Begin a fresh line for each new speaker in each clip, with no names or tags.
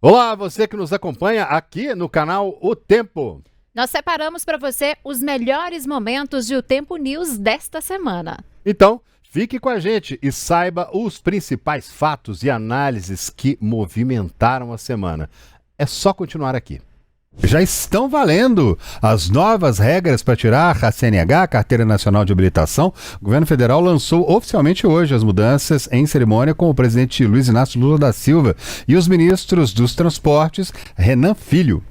Olá, você que nos acompanha aqui no canal O Tempo.
Nós separamos para você os melhores momentos de O Tempo News desta semana.
Então, fique com a gente e saiba os principais fatos e análises que movimentaram a semana. É só continuar aqui. Já estão valendo as novas regras para tirar a CNH, Carteira Nacional de Habilitação. O governo federal lançou oficialmente hoje as mudanças em cerimônia com o presidente Luiz Inácio Lula da Silva e os ministros dos Transportes, Renan Filho.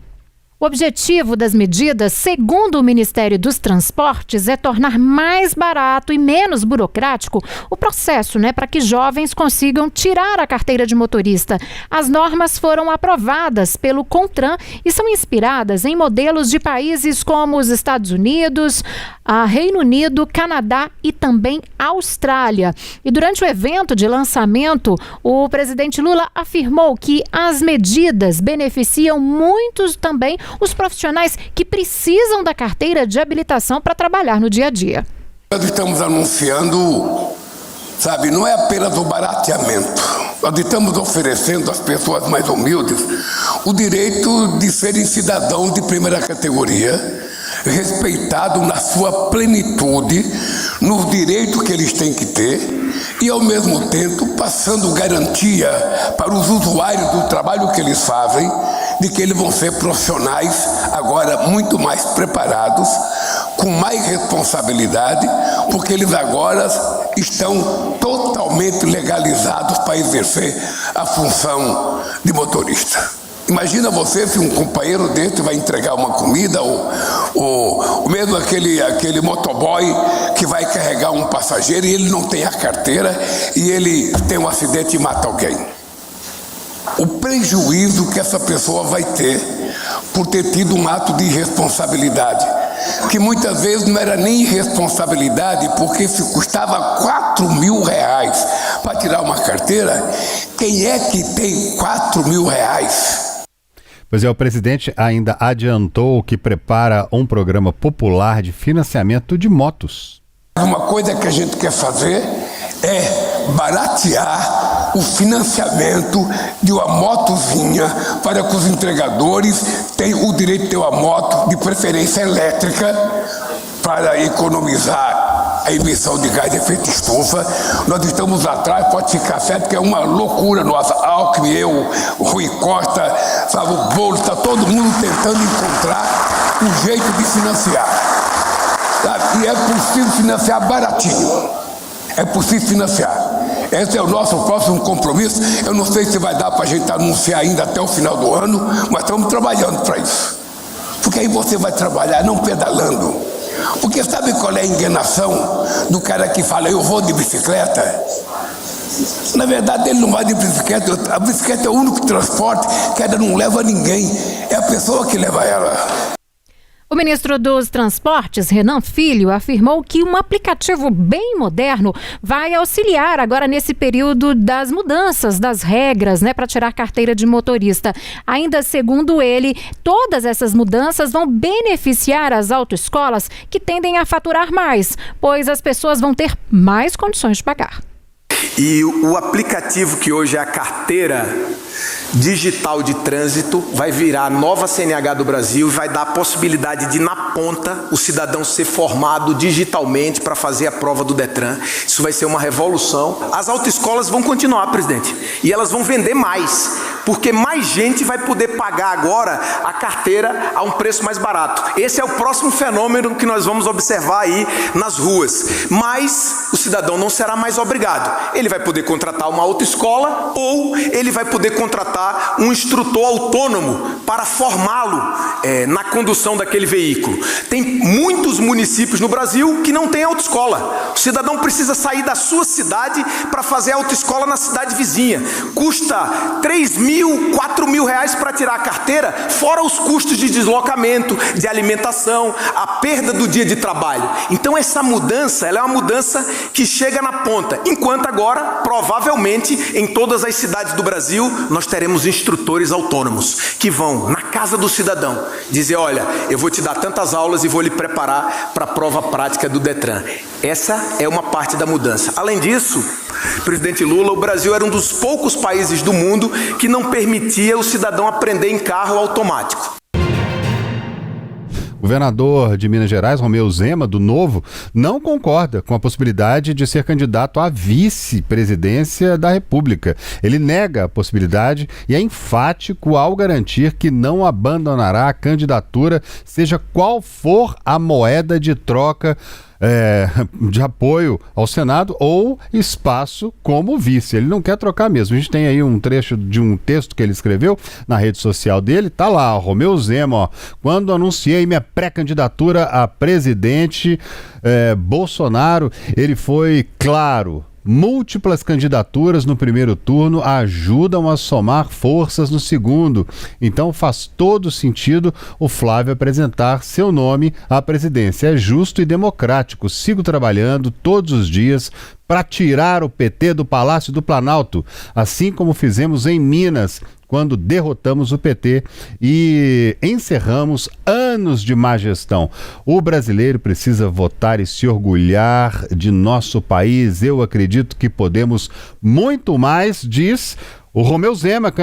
O objetivo das medidas, segundo o Ministério dos Transportes, é tornar mais barato e menos burocrático o processo, para que jovens consigam tirar a carteira de motorista. As normas foram aprovadas pelo CONTRAN e são inspiradas em modelos de países como os Estados Unidos, Reino Unido, Canadá e também Austrália. E durante o evento de lançamento, o presidente Lula afirmou que as medidas beneficiam muitos também os profissionais que precisam da carteira de habilitação para trabalhar no dia a dia.
Nós estamos anunciando, não é apenas o barateamento. Nós estamos oferecendo às pessoas mais humildes o direito de serem cidadãos de primeira categoria, respeitado na sua plenitude, nos direitos que eles têm que ter e, ao mesmo tempo, passando garantia para os usuários do trabalho que eles fazem, de que eles vão ser profissionais agora muito mais preparados, com mais responsabilidade, porque eles agora estão totalmente legalizados para exercer a função de motorista. Imagina você se um companheiro desse vai entregar uma comida ou mesmo aquele motoboy que vai carregar um passageiro e ele não tem a carteira e ele tem um acidente e mata alguém. O prejuízo que essa pessoa vai ter por ter tido um ato de irresponsabilidade, que muitas vezes não era nem irresponsabilidade, porque se custava R$4.000 para tirar uma carteira, quem é que tem R$4.000?
Pois é, o presidente ainda adiantou que prepara um programa popular de financiamento de motos.
Uma coisa que a gente quer fazer é baratear o financiamento de uma motozinha para que os entregadores tenham o direito de ter uma moto, de preferência elétrica, para economizar a emissão de gás de efeito estufa. Nós estamos atrás, pode ficar certo que é uma loucura nossa. Alckmin, eu, o Rui Costa, o Boulos, está todo mundo tentando encontrar um jeito de financiar. E é possível financiar baratinho. É possível financiar. Esse é o nosso próximo compromisso. Eu não sei se vai dar para a gente anunciar ainda até o final do ano, mas estamos trabalhando para isso. Porque aí você vai trabalhar não pedalando. Porque sabe qual é a enganação do cara que fala, eu vou de bicicleta? Na verdade, ele não vai de bicicleta. A bicicleta é o único transporte que ela não leva ninguém. É a pessoa que leva ela.
O ministro dos Transportes, Renan Filho, afirmou que um aplicativo bem moderno vai auxiliar agora nesse período das mudanças das regras, para tirar carteira de motorista. Ainda segundo ele, todas essas mudanças vão beneficiar as autoescolas que tendem a faturar mais, pois as pessoas vão ter mais condições de pagar.
E o aplicativo que hoje é a carteira digital de trânsito vai virar a nova CNH do Brasil e vai dar a possibilidade de, na ponta, o cidadão ser formado digitalmente para fazer a prova do Detran. Isso vai ser uma revolução. As autoescolas vão continuar, presidente, e elas vão vender mais, porque mais gente vai poder pagar agora a carteira a um preço mais barato. Esse é o próximo fenômeno que nós vamos observar aí nas ruas. Mas o cidadão não será mais obrigado. Ele vai poder contratar uma autoescola ou ele vai poder contratar um instrutor autônomo para formá-lo na condução daquele veículo. Tem muitos municípios no Brasil que não tem autoescola. O cidadão precisa sair da sua cidade para fazer autoescola na cidade vizinha. Custa R$3.000, R$4.000 para tirar a carteira, fora os custos de deslocamento, de alimentação, a perda do dia de trabalho. Então essa mudança, ela é uma mudança que chega na ponta, enquanto agora, provavelmente, em todas as cidades do Brasil, nós teremos instrutores autônomos que vão na casa do cidadão dizer, olha, eu vou te dar tantas aulas e vou lhe preparar para a prova prática do Detran. Essa é uma parte da mudança. Além disso, presidente Lula, o Brasil era um dos poucos países do mundo que não permitia o cidadão aprender em carro automático.
O governador de Minas Gerais, Romeu Zema, do Novo, não concorda com a possibilidade de ser candidato à vice-presidência da República. Ele nega a possibilidade e é enfático ao garantir que não abandonará a candidatura, seja qual for a moeda de troca de apoio ao Senado ou espaço como vice. Ele não quer trocar mesmo. A gente tem aí um trecho de um texto que ele escreveu na rede social dele. Tá lá, Romeu Zema, ó. Quando anunciei minha pré-candidatura a presidente Bolsonaro, ele foi claro. Múltiplas candidaturas no primeiro turno ajudam a somar forças no segundo. Então faz todo sentido o Flávio apresentar seu nome à presidência. É justo e democrático. Sigo trabalhando todos os dias para tirar o PT do Palácio do Planalto, assim como fizemos em Minas, quando derrotamos o PT e encerramos anos de má gestão. O brasileiro precisa votar e se orgulhar de nosso país. Eu acredito que podemos muito mais, diz o Romeu Zema,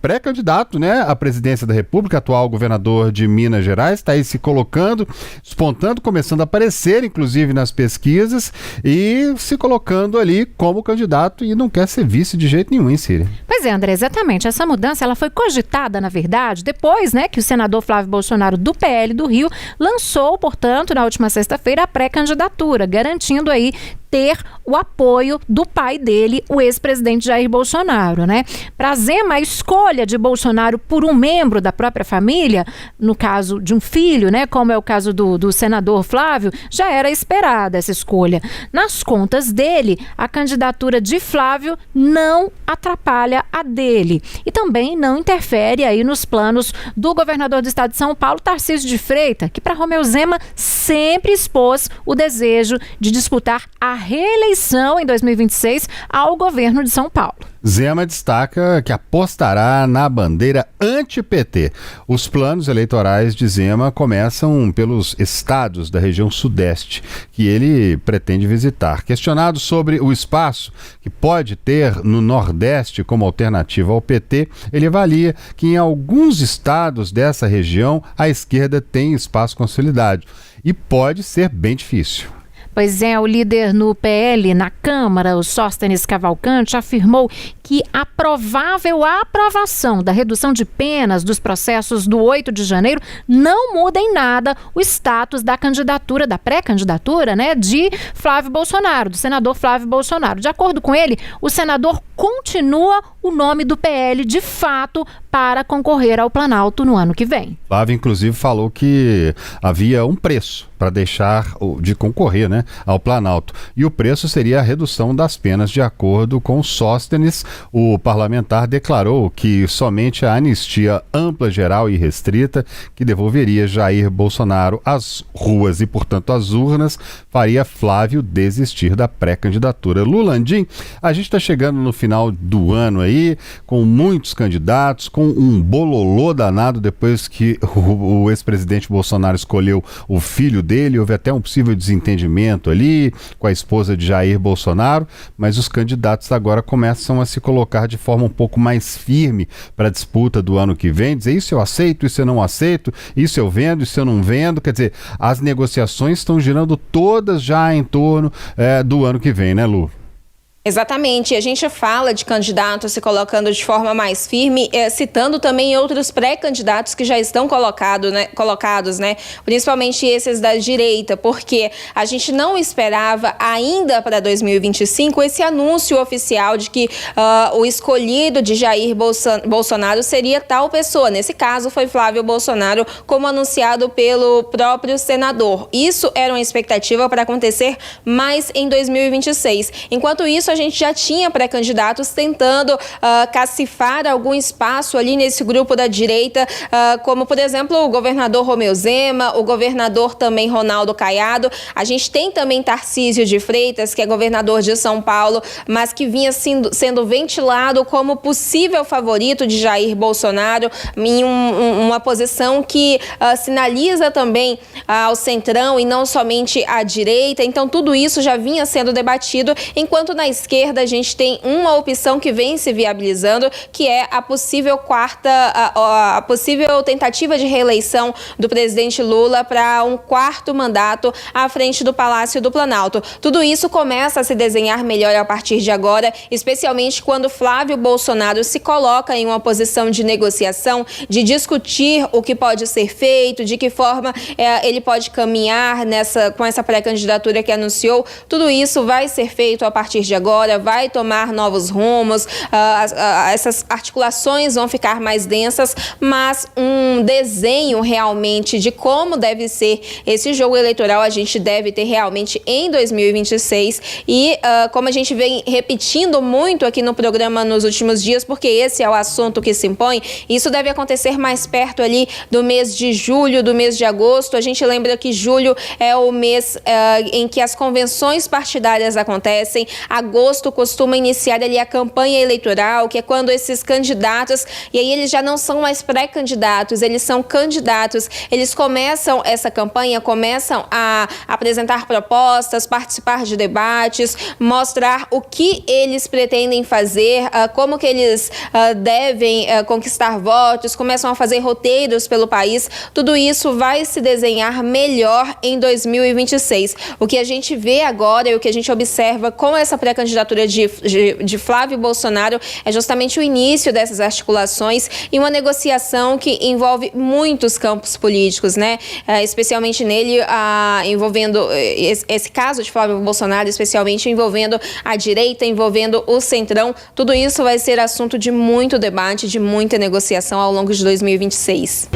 pré-candidato, né, à presidência da República, atual governador de Minas Gerais, está aí se colocando, despontando, começando a aparecer, inclusive nas pesquisas, e se colocando ali como candidato e não quer ser vice de jeito nenhum, hein, Círia?
Pois é, André, exatamente. Essa mudança ela foi cogitada, na verdade, depois, né, que o senador Flávio Bolsonaro, do PL do Rio, lançou, portanto, na última sexta-feira, a pré-candidatura, garantindo aí ter o apoio do pai dele, o ex-presidente Jair Bolsonaro, né? Para Zema, a escolha de Bolsonaro por um membro da própria família, no caso de um filho, né, como é o caso do senador Flávio, já era esperada essa escolha. Nas contas dele, a candidatura de Flávio não atrapalha a dele e também não interfere aí nos planos do governador do estado de São Paulo, Tarcísio de Freitas, que para Romeu Zema sempre expôs o desejo de disputar a reeleição em 2026 ao governo de São Paulo.
Zema destaca que apostará na bandeira anti-PT. Os planos eleitorais de Zema começam pelos estados da região sudeste, que ele pretende visitar. Questionado sobre o espaço que pode ter no Nordeste como alternativa ao PT, ele avalia que em alguns estados dessa região a esquerda tem espaço consolidado e pode ser bem difícil.
Pois é, o líder no PL na Câmara, o Sóstenes Cavalcante, afirmou que a provável aprovação da redução de penas dos processos do 8 de janeiro não muda em nada o status da candidatura, da pré-candidatura, né, de Flávio Bolsonaro, do senador Flávio Bolsonaro. De acordo com ele, o senador continua o nome do PL de fato para concorrer ao Planalto no ano que vem.
Flávio, inclusive, falou que havia um preço para deixar de concorrer, né, ao Planalto. E o preço seria a redução das penas. De acordo com Sóstenes, o parlamentar declarou que somente a anistia ampla, geral e restrita, que devolveria Jair Bolsonaro às ruas e, portanto, às urnas, faria Flávio desistir da pré-candidatura. Lulandim, a gente está chegando no final do ano aí, com muitos candidatos, com um bololô danado depois que o ex-presidente Bolsonaro escolheu o filho dele. Houve até um possível desentendimento ali com a esposa de Jair Bolsonaro, mas os candidatos agora começam a se colocar de forma um pouco mais firme para a disputa do ano que vem, dizer isso eu aceito, isso eu não aceito, isso eu vendo, isso eu não vendo. Quer dizer, as negociações estão girando todas já em torno do ano que vem, né, Lu?
Exatamente, a gente fala de candidatos se colocando de forma mais firme, citando também outros pré-candidatos que já estão colocados, né? Principalmente esses da direita, porque a gente não esperava ainda para 2025 esse anúncio oficial de que o escolhido de Jair Bolsonaro seria tal pessoa. Nesse caso foi Flávio Bolsonaro, como anunciado pelo próprio senador. Isso era uma expectativa para acontecer mais em 2026. Enquanto isso, a gente já tinha pré-candidatos tentando cacifar algum espaço ali nesse grupo da direita, como, por exemplo, o governador Romeu Zema, o governador também Ronaldo Caiado. A gente tem também Tarcísio de Freitas, que é governador de São Paulo, mas que vinha sendo ventilado como possível favorito de Jair Bolsonaro, em uma posição que sinaliza também ao centrão e não somente à direita. Então, tudo isso já vinha sendo debatido, enquanto na esquerda esquerda, a gente tem uma opção que vem se viabilizando, que é a possível a possível tentativa de reeleição do presidente Lula para um quarto mandato à frente do Palácio do Planalto. Tudo isso começa a se desenhar melhor a partir de agora, especialmente quando Flávio Bolsonaro se coloca em uma posição de negociação, de discutir o que pode ser feito, de que forma ele pode caminhar com essa pré-candidatura que anunciou. Tudo isso vai ser feito a partir de agora, vai tomar novos rumos, essas articulações vão ficar mais densas, mas um desenho realmente de como deve ser esse jogo eleitoral a gente deve ter realmente em 2026 e como a gente vem repetindo muito aqui no programa nos últimos dias, porque esse é o assunto que se impõe, isso deve acontecer mais perto ali do mês de julho, do mês de agosto. A gente lembra que julho é o mês em que as convenções partidárias acontecem, agosto costuma iniciar ali a campanha eleitoral, que é quando esses candidatos, e aí eles já não são mais pré-candidatos, eles são candidatos, eles começam essa campanha, começam a apresentar propostas, participar de debates, mostrar o que eles pretendem fazer, como que eles devem conquistar votos, começam a fazer roteiros pelo país. Tudo isso vai se desenhar melhor em 2026. O que a gente vê agora e o que a gente observa com essa pré-candidatura de Flávio Bolsonaro é justamente o início dessas articulações e uma negociação que envolve muitos campos políticos, né? Especialmente nele, envolvendo esse caso de Flávio Bolsonaro, especialmente envolvendo a direita, envolvendo o centrão. Tudo isso vai ser assunto de muito debate, de muita negociação ao longo de 2026.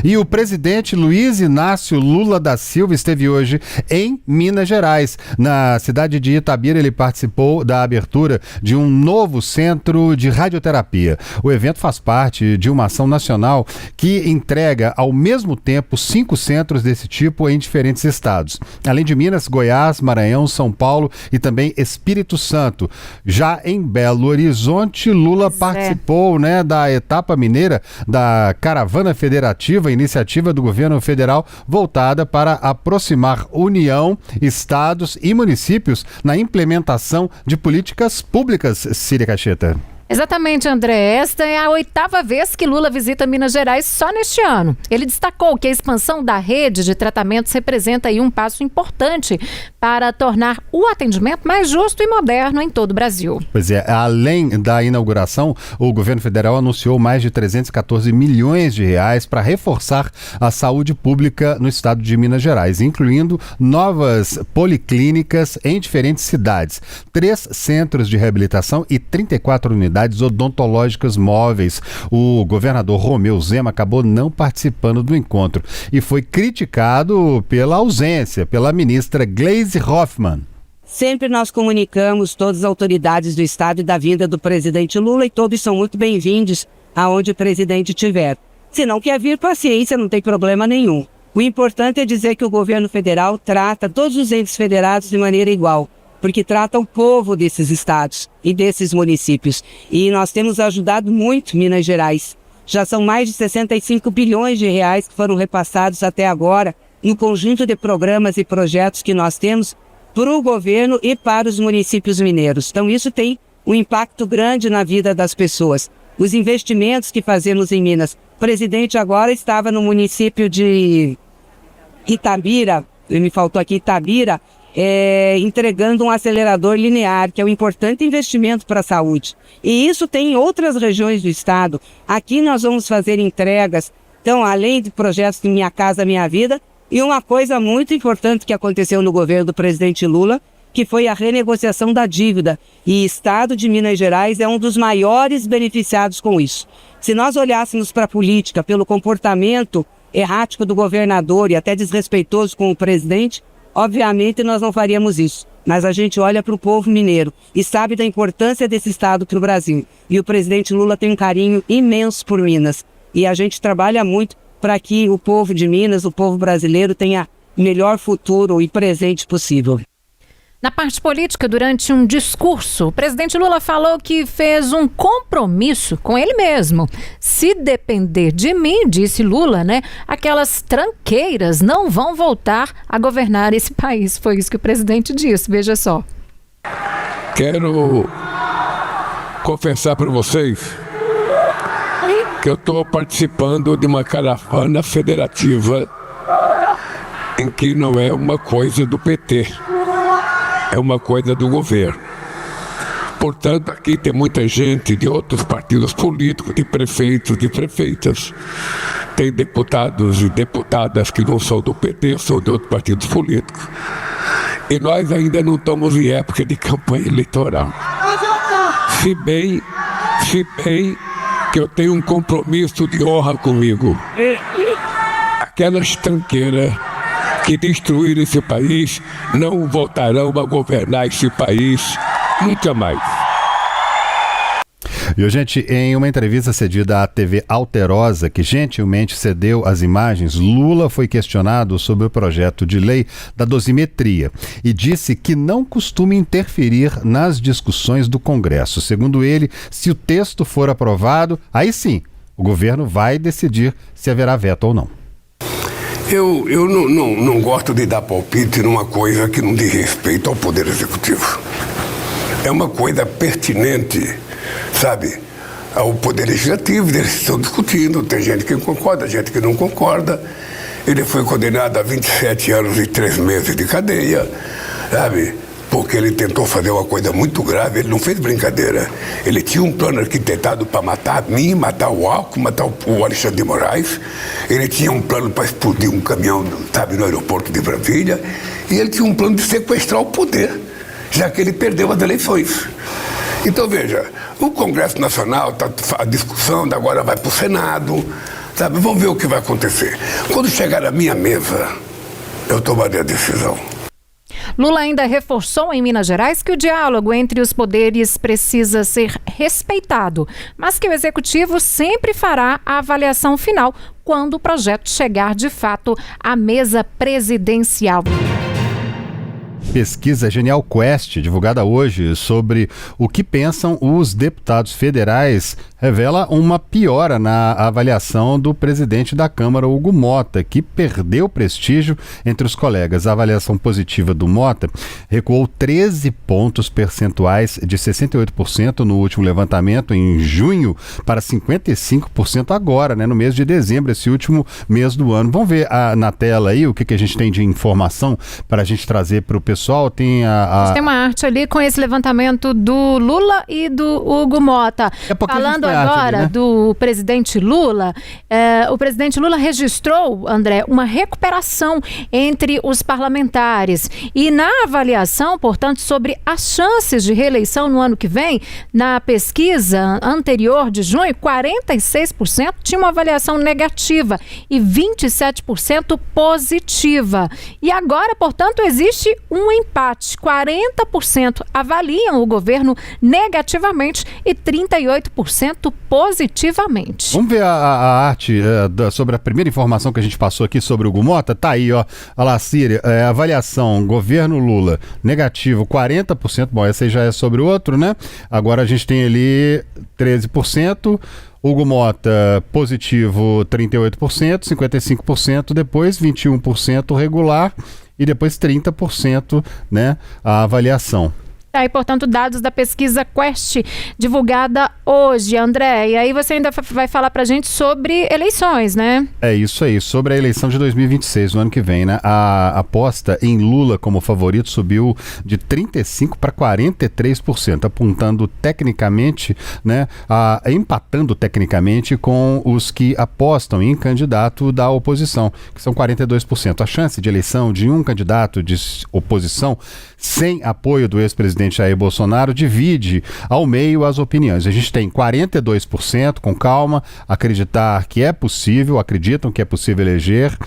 E o presidente Luiz Inácio Lula da Silva esteve hoje em Minas Gerais. Na cidade de Itabira, ele participou da abertura de um novo centro de radioterapia. O evento faz parte de uma ação nacional que entrega, ao mesmo tempo, 5 centros desse tipo em diferentes estados. Além de Minas, Goiás, Maranhão, São Paulo e também Espírito Santo. Já em Belo Horizonte, Lula participou, da etapa mineira da Caravana Federativa, iniciativa do governo federal voltada para aproximar União, estados e municípios na implementação de políticas públicas. Círia Cacheta.
Exatamente, André. Esta é a 8ª vez que Lula visita Minas Gerais só neste ano. Ele destacou que a expansão da rede de tratamentos representa aí um passo importante para tornar o atendimento mais justo e moderno em todo o Brasil.
Pois é, além da inauguração, o governo federal anunciou mais de 314 milhões de reais para reforçar a saúde pública no estado de Minas Gerais, incluindo novas policlínicas em diferentes cidades, 3 centros de reabilitação e 34 unidades odontológicas móveis. O governador Romeu Zema acabou não participando do encontro e foi criticado pela ausência pela ministra Gleisi Hoffmann.
Sempre nós comunicamos todas as autoridades do estado e da vinda do presidente Lula e todos são muito bem-vindos aonde o presidente estiver. Se não quer vir, paciência, não tem problema nenhum. O importante é dizer que o governo federal trata todos os entes federados de maneira igual, porque trata o povo desses estados e desses municípios. E nós temos ajudado muito Minas Gerais. Já são mais de 65 bilhões de reais que foram repassados até agora em um conjunto de programas e projetos que nós temos para o governo e para os municípios mineiros. Então isso tem um impacto grande na vida das pessoas. Os investimentos que fazemos em Minas. O presidente agora estava no município de Itabira, me faltou aqui Itabira, entregando um acelerador linear, que é um importante investimento para a saúde. E isso tem em outras regiões do estado. Aqui nós vamos fazer entregas, então, além de projetos de Minha Casa Minha Vida, e uma coisa muito importante que aconteceu no governo do presidente Lula, que foi a renegociação da dívida. E o estado de Minas Gerais é um dos maiores beneficiados com isso. Se nós olhássemos para a política, pelo comportamento errático do governador e até desrespeitoso com o presidente, obviamente nós não faríamos isso, mas a gente olha para o povo mineiro e sabe da importância desse estado para o Brasil. E o presidente Lula tem um carinho imenso por Minas. E a gente trabalha muito para que o povo de Minas, o povo brasileiro, tenha o melhor futuro e presente possível.
Na parte política, durante um discurso, o presidente Lula falou que fez um compromisso com ele mesmo. Se depender de mim, disse Lula, aquelas tranqueiras não vão voltar a governar esse país. Foi isso que o presidente disse, veja só.
Quero confessar para vocês que eu estou participando de uma caravana federativa em que não é uma coisa do PT, é uma coisa do governo. Portanto, aqui tem muita gente de outros partidos políticos, de prefeitos, de prefeitas. Tem deputados e deputadas que não são do PT, são de outros partidos políticos. E nós ainda não estamos em época de campanha eleitoral. Se bem que eu tenho um compromisso de honra comigo. Aquelas tranqueiras que destruíram esse país não voltarão a governar esse país nunca mais.
E, gente, em uma entrevista cedida à TV Alterosa, que gentilmente cedeu as imagens, Lula foi questionado sobre o projeto de lei da dosimetria e disse que não costuma interferir nas discussões do Congresso. Segundo ele, se o texto for aprovado, aí sim, o governo vai decidir se haverá veto ou não.
Eu não gosto de dar palpite numa coisa que não diz respeito ao Poder Executivo. É uma coisa pertinente, sabe, ao Poder Legislativo. Eles estão discutindo, tem gente que concorda, gente que não concorda. Ele foi condenado a 27 anos e 3 meses de cadeia, sabe, porque ele tentou fazer uma coisa muito grave. Ele não fez brincadeira. Ele tinha um plano arquitetado para matar a mim, matar o Alckmin, matar o Alexandre de Moraes. Ele tinha um plano para explodir um caminhão, sabe, no aeroporto de Brasília. E ele tinha um plano de sequestrar o poder, já que ele perdeu as eleições. Então, veja, o Congresso Nacional, a discussão agora vai para o Senado, sabe? Vamos ver o que vai acontecer. Quando chegar à minha mesa, eu tomarei a decisão.
Lula ainda reforçou em Minas Gerais que o diálogo entre os poderes precisa ser respeitado, mas que o Executivo sempre fará a avaliação final quando o projeto chegar de fato à mesa presidencial.
Pesquisa Genial Quest, divulgada hoje, sobre o que pensam os deputados federais, revela uma piora na avaliação do presidente da Câmara, Hugo Mota, que perdeu prestígio entre os colegas. A avaliação positiva do Mota recuou 13 pontos percentuais, de 68% no último levantamento em junho para 55% agora, no mês de dezembro, esse último mês do ano. Vamos ver na tela aí o que a gente tem de informação para a gente trazer para o pessoal. Tem
tem uma arte ali com esse levantamento do Lula e do Hugo Mota. Falando agora ali, do presidente Lula, o presidente Lula registrou, André, uma recuperação entre os parlamentares. E na avaliação, portanto, sobre as chances de reeleição no ano que vem, na pesquisa anterior de junho, 46% tinha uma avaliação negativa e 27% positiva. E agora, portanto, existe um empate. 40% avaliam o governo negativamente e 38% positivamente.
Vamos ver a arte sobre a primeira informação que a gente passou aqui sobre o Hugo Mota? Tá aí, ó. Olha lá, Síria, avaliação, governo Lula, negativo 40%. Bom, essa aí já é sobre o outro, né? Agora a gente tem ali 13%. Hugo Mota, positivo 38%, 55%, depois 21% regular e depois 30%, a avaliação.
E, portanto, dados da pesquisa Quest, divulgada hoje, André. E aí você ainda vai falar pra gente sobre eleições, né? É
isso aí, sobre a eleição de 2026, no ano que vem, né? A aposta em Lula como favorito subiu de 35% para 43%, apontando tecnicamente, empatando tecnicamente com os que apostam em candidato da oposição, que são 42%. A chance de eleição de um candidato de oposição sem apoio do ex-presidente Jair Bolsonaro divide ao meio as opiniões. A gente tem 42% com calma, acreditam que é possível eleger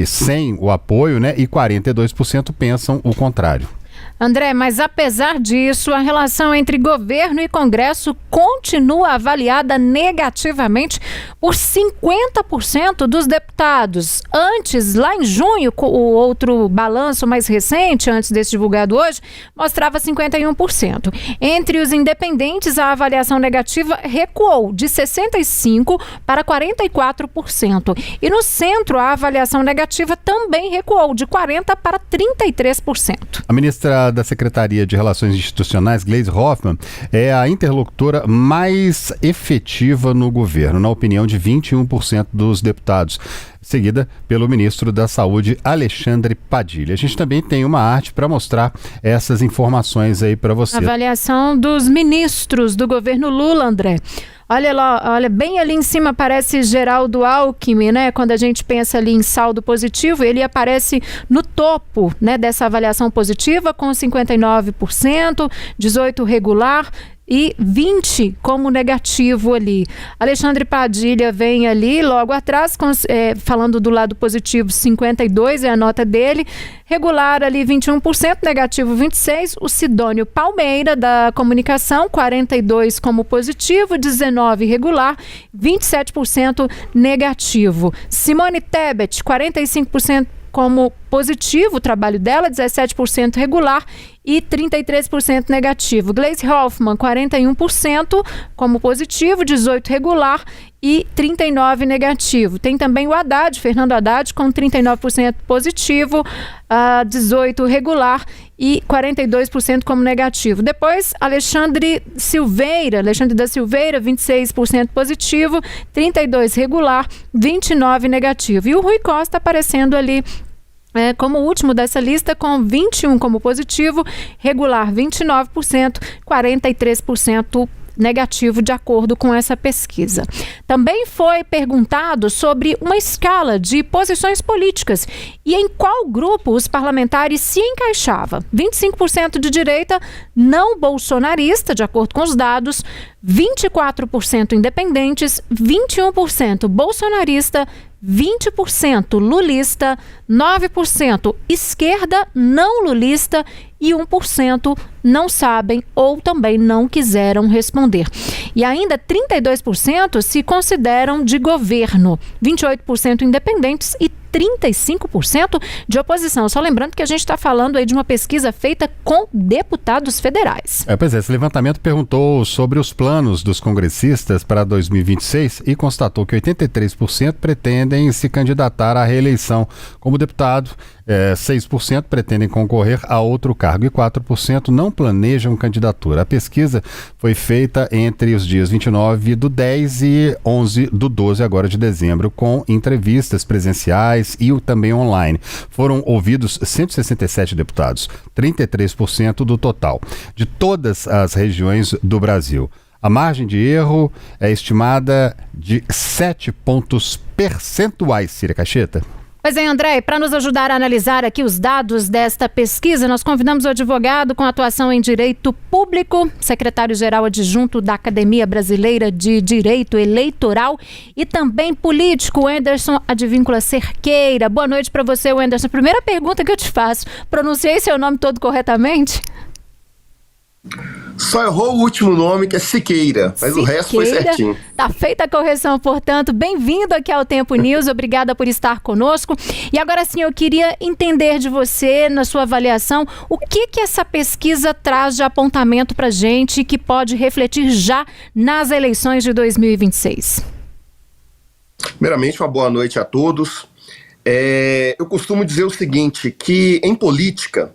sem o apoio, e 42% pensam o contrário.
André, mas apesar disso, a relação entre governo e Congresso continua avaliada negativamente por 50% dos deputados. Antes, lá em junho, o outro balanço mais recente, antes desse divulgado hoje, mostrava 51%. Entre os independentes, a avaliação negativa recuou de 65% para 44%. E no centro, a avaliação negativa também recuou de 40% para 33%.
A ministra da Secretaria de Relações Institucionais, Gleisi Hoffmann, é a interlocutora mais efetiva no governo, na opinião de 21% dos deputados, seguida pelo ministro da Saúde, Alexandre Padilha. A gente também tem uma arte para mostrar essas informações aí para você.
Avaliação dos ministros do governo Lula, André. Olha lá, olha, bem ali em cima aparece Geraldo Alckmin, né? Quando a gente pensa ali em saldo positivo, ele aparece no topo, né, dessa avaliação positiva com 59%, 18% regular e 20 como negativo ali. Alexandre Padilha vem ali logo atrás, falando do lado positivo, 52 é a nota dele, regular ali 21%, negativo 26%, o Sidônio Palmeira da comunicação, 42 como positivo, 19 regular, 27% negativo. Simone Tebet, 45% como positivo o trabalho dela, 17% regular e 33% negativo. Gleisi Hoffmann, 41% como positivo, 18% regular e 39% negativo. Tem também o Haddad, Fernando Haddad, com 39% positivo, 18% regular e 42% como negativo. Depois, Alexandre da Silveira, 26% positivo, 32% regular, 29% negativo. E o Rui Costa aparecendo ali como último dessa lista, com 21% como positivo, regular 29%, 43% negativo, de acordo com essa pesquisa. Também foi perguntado sobre uma escala de posições políticas e em qual grupo os parlamentares se encaixavam. 25% de direita não bolsonarista, de acordo com os dados, 24% independentes, 21% bolsonarista, 20% lulista, 9% esquerda não lulista e 1% não sabem ou também não quiseram responder. E ainda 32% se consideram de governo, 28% independentes e 35% de oposição. Só lembrando que a gente está falando aí de uma pesquisa feita com deputados federais.
Pois é, esse levantamento perguntou sobre os planos dos congressistas para 2026 e constatou que 83% pretendem se candidatar à reeleição como deputado, 6% pretendem concorrer a outro cargo e 4% não planejam candidatura. A pesquisa foi feita entre os dias 29/10 e 11/12 agora de dezembro, com entrevistas presenciais e também online. Foram ouvidos 167 deputados, 33% do total, de todas as regiões do Brasil. A margem de erro é estimada de 7 pontos percentuais, Cira Cacheta.
Pois é, André, para nos ajudar a analisar aqui os dados desta pesquisa, nós convidamos o advogado com atuação em direito público, secretário-geral adjunto da Academia Brasileira de Direito Eleitoral e também político, Wenderson Advíncula Cerqueira. Boa noite para você, Wenderson. Primeira pergunta que eu te faço, pronunciei seu nome todo corretamente?
Só errou o último nome, que é Siqueira, mas o resto foi certinho.
Tá feita a correção, portanto. Bem-vindo aqui ao Tempo News, obrigada por estar conosco. E agora sim, eu queria entender de você, na sua avaliação, o que essa pesquisa traz de apontamento pra gente que pode refletir já nas eleições de 2026.
Primeiramente, uma boa noite a todos. Eu costumo dizer o seguinte, que em política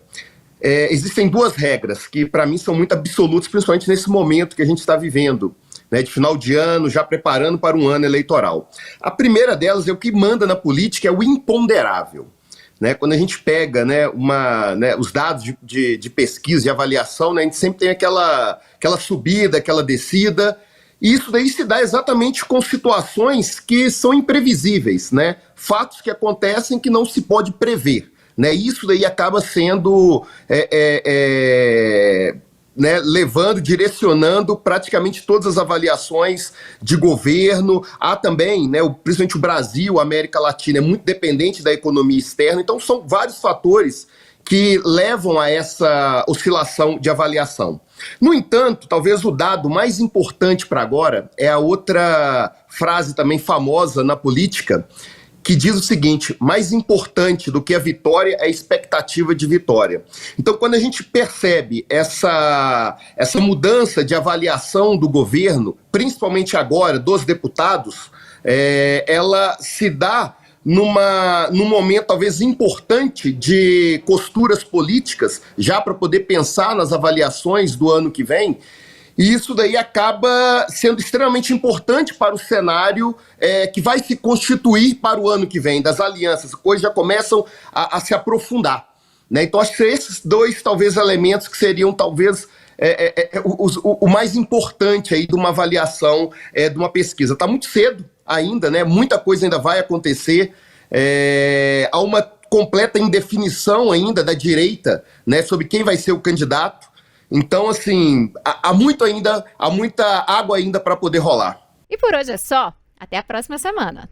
existem duas regras que para mim são muito absolutas, principalmente nesse momento que a gente está vivendo, né, de final de ano, já preparando para um ano eleitoral. A primeira delas é o que manda na política, é o imponderável. Né? Quando a gente pega os dados de pesquisa e avaliação, né, a gente sempre tem aquela subida, aquela descida, e isso daí se dá exatamente com situações que são imprevisíveis, né? Fatos que acontecem que não se pode prever. Né, isso daí acaba sendo levando, direcionando praticamente todas as avaliações de governo. Há também, principalmente o Brasil, a América Latina é muito dependente da economia externa, então são vários fatores que levam a essa oscilação de avaliação. No entanto, talvez o dado mais importante para agora é a outra frase também famosa na política, que diz o seguinte: mais importante do que a vitória é a expectativa de vitória. Então, quando a gente percebe essa mudança de avaliação do governo, principalmente agora dos deputados, ela se dá num momento talvez importante de costuras políticas, já para poder pensar nas avaliações do ano que vem, e isso daí acaba sendo extremamente importante para o cenário que vai se constituir para o ano que vem, das alianças, coisas já começam a se aprofundar, né? Então acho que esses dois talvez elementos que seriam talvez o mais importante aí de uma avaliação de uma pesquisa. Está muito cedo ainda, né? Muita coisa ainda vai acontecer, há uma completa indefinição ainda da direita, né, sobre quem vai ser o candidato. Então, assim, há muita água ainda para poder rolar.
E por hoje é só. Até a próxima semana.